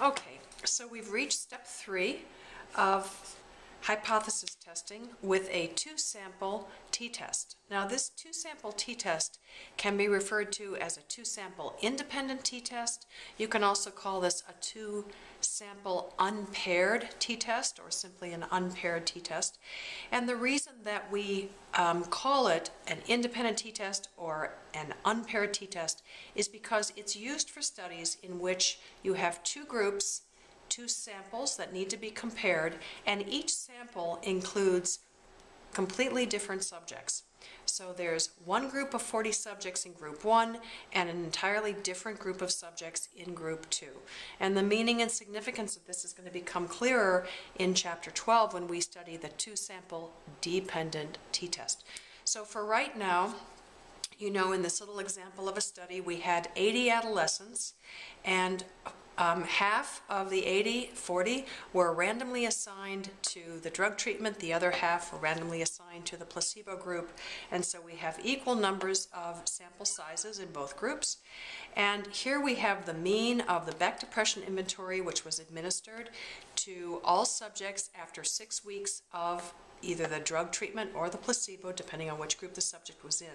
Okay, so we've reached step 3 of hypothesis testing with a 2-sample t-test. Now this 2-sample t-test can be referred to as a 2-sample independent t-test. You can also call this a 2-sample unpaired t-test, or simply an unpaired t-test. And the reason that we call it an independent t-test or an unpaired t-test is because it's used for studies in which you have two groups, two samples that need to be compared, and each sample includes completely different subjects. So there's one group of 40 subjects in group 1 and an entirely different group of subjects in group 2. And the meaning and significance of this is going to become clearer in chapter 12 when we study the 2-sample dependent t-test. So for right now, you know, in this little example of a study, we had 80 adolescents, and half of the 80, 40, were randomly assigned to the drug treatment. The other half were randomly assigned to the placebo group. And so we have equal numbers of sample sizes in both groups. And here we have the mean of the Beck Depression Inventory, which was administered to all subjects after 6 weeks of either the drug treatment or the placebo, depending on which group the subject was in.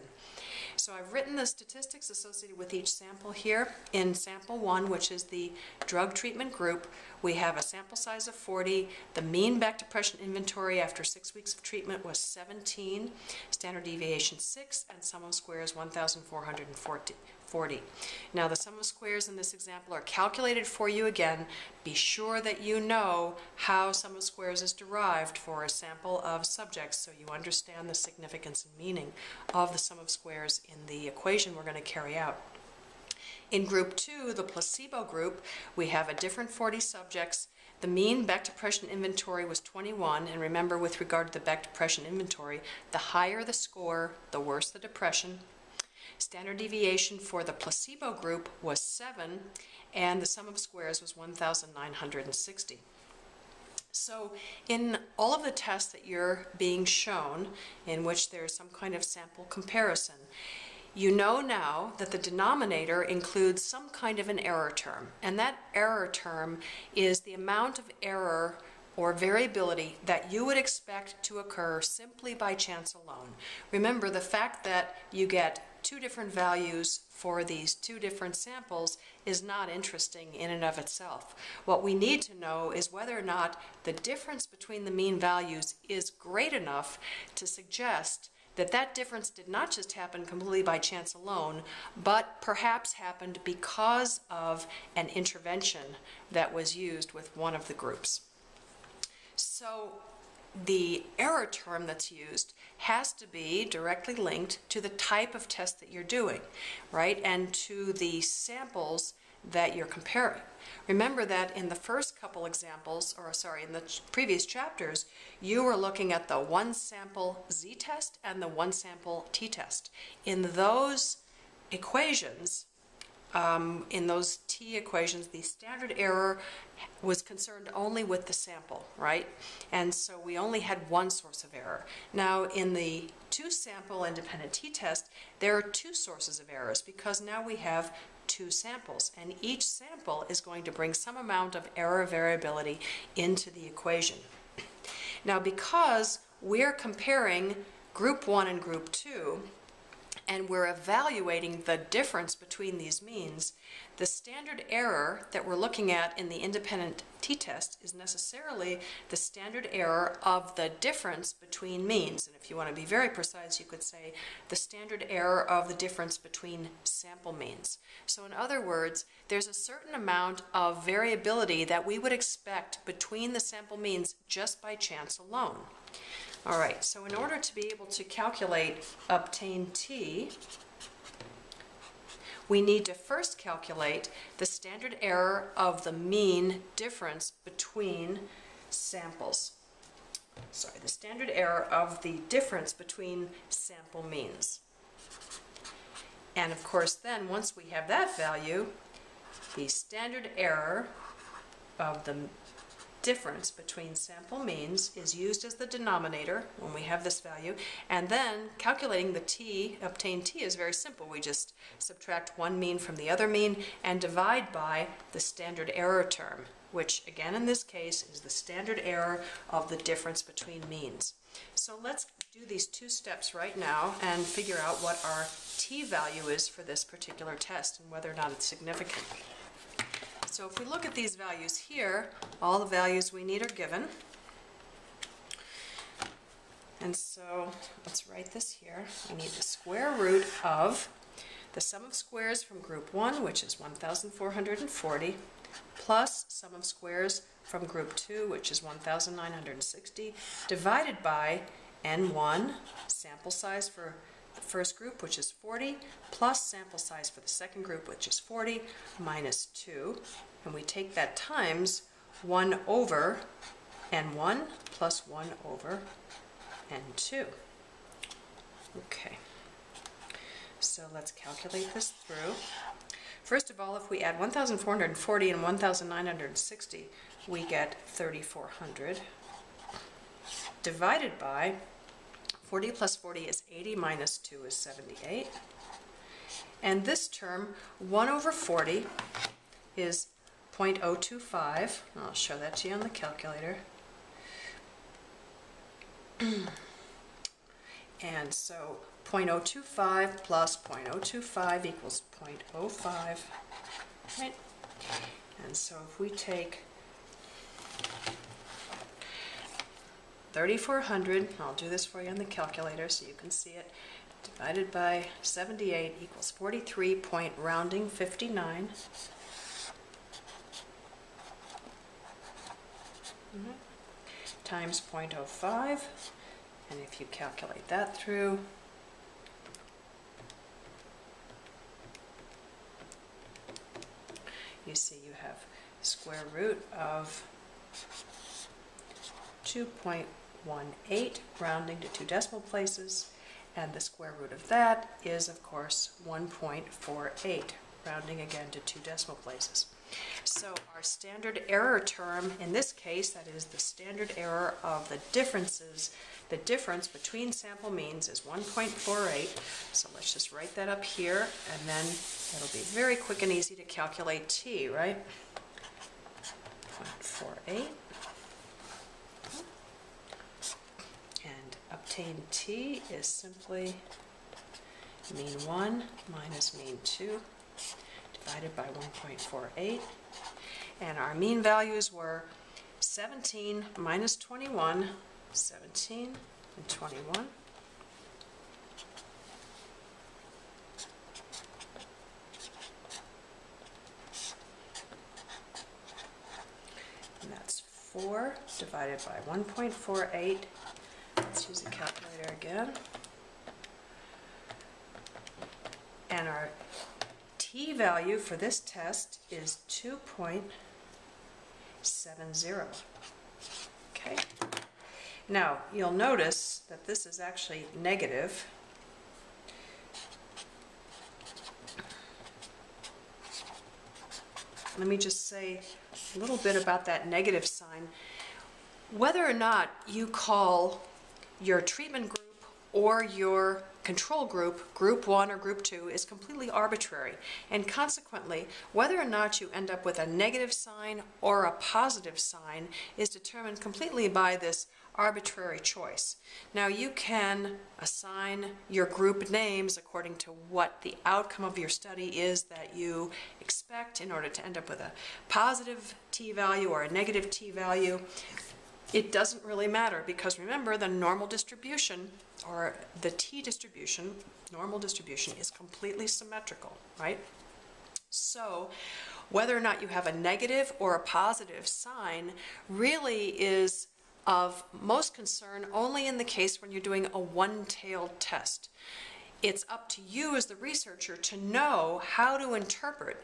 So I've written the statistics associated with each sample here. In sample 1, which is the drug treatment group, we have a sample size of 40. The mean Beck Depression Inventory after 6 weeks of treatment was 17, standard deviation 6, and sum of squares 1,440. Now the sum of squares in this example are calculated for you again. Be sure that you know how sum of squares is derived for a sample of subjects so you understand the significance and meaning of the sum of squares in the equation we're going to carry out. In group 2, the placebo group, we have a different 40 subjects. The mean Beck Depression Inventory was 21, and remember, with regard to the Beck Depression Inventory, the higher the score, the worse the depression. Standard deviation for the placebo group was 7, and the sum of squares was 1,960. So in all of the tests that you're being shown, in which there's some kind of sample comparison, you know now that the denominator includes some kind of an error term, and that error term is the amount of error or variability that you would expect to occur simply by chance alone. Remember, the fact that you get two different values for these two different samples is not interesting in and of itself. What we need to know is whether or not the difference between the mean values is great enough to suggest that that difference did not just happen completely by chance alone, but perhaps happened because of an intervention that was used with one of the groups. So the error term that's used has to be directly linked to the type of test that you're doing, right? And to the samples that you're comparing. Remember that in the first couple examples, or sorry, in the previous chapters, you were looking at the 1-sample z-test and the 1-sample t-test. In those equations, in those t equations, the standard error was concerned only with the sample, right? And so we only had one source of error. Now in the 2-sample independent t-test, there are two sources of errors because now we have two samples, and each sample is going to bring some amount of error variability into the equation. Now because we're comparing group 1 and group 2, and we're evaluating the difference between these means, the standard error that we're looking at in the independent t-test is necessarily the standard error of the difference between means. And if you want to be very precise, you could say the standard error of the difference between sample means. So in other words, there's a certain amount of variability that we would expect between the sample means just by chance alone. All right, so in order to be able to calculate obtain t, we need to first calculate the standard error of the mean difference between samples. Sorry, the standard error of the difference between sample means. And of course then, once we have that value, the standard error of the difference between sample means is used as the denominator when we have this value, and then calculating the t, obtain t, is very simple. We just subtract one mean from the other mean and divide by the standard error term. which again in this case is the standard error of the difference between means. So let's do these two steps right now and figure out what our t-value is for this particular test and whether or not it's significant. So if we look at these values here, all the values we need are given. And so let's write this here. We need the square root of the sum of squares from group 1, which is 1,440, plus sum of squares from group 2, which is 1,960, divided by n1, sample size for the first group, which is 40, plus sample size for the second group, which is 40, minus 2. And we take that times 1 over n1 plus 1 over n2. Okay, so let's calculate this through. First of all, if we add 1,440 and 1,960, we get 3,400 divided by 40 plus 40 is 80 minus 2 is 78. And this term, 1 over 40, is 0.025. I'll show that to you on the calculator. And so 0.025 plus 0.025 equals 0.05, right? And so if we take 3,400, I'll do this for you on the calculator so you can see it, divided by 78 equals 43 point rounding 59. Times 0.05, and if you calculate that through, you see you have square root of 2.18, rounding to 2 decimal places, and the square root of that is, of course, 1.48, rounding again to 2 decimal places. So our standard error term in this case, that is the standard error of the differences, the difference between sample means is 1.48. So let's just write that up here, and then it'll be very quick and easy to calculate t, right? 0.48. And obtain t is simply mean 1 minus mean 2 divided by 1.48, and our mean values were 17 minus 21, 17 and 21, and that's 4 divided by 1.48. Let's use the calculator again, and our t-value for this test is 2.70. Okay. Now, you'll notice that this is actually negative. Let me just say a little bit about that negative sign. Whether or not you call your treatment group or your control group, group 1 or group 2, is completely arbitrary. And consequently, whether or not you end up with a negative sign or a positive sign is determined completely by this arbitrary choice. Now you can assign your group names according to what the outcome of your study is that you expect in order to end up with a positive t-value or a negative t-value. It doesn't really matter because remember, the normal distribution or the t-distribution, normal distribution, is completely symmetrical, right? So whether or not you have a negative or a positive sign really is of most concern only in the case when you're doing a one-tailed test. It's up to you as the researcher to know how to interpret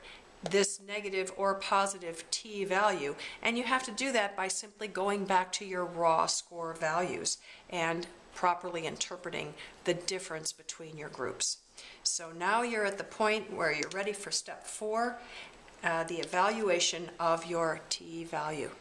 this negative or positive t-value, and you have to do that by simply going back to your raw score values and properly interpreting the difference between your groups. So now you're at the point where you're ready for step 4, the evaluation of your t-value.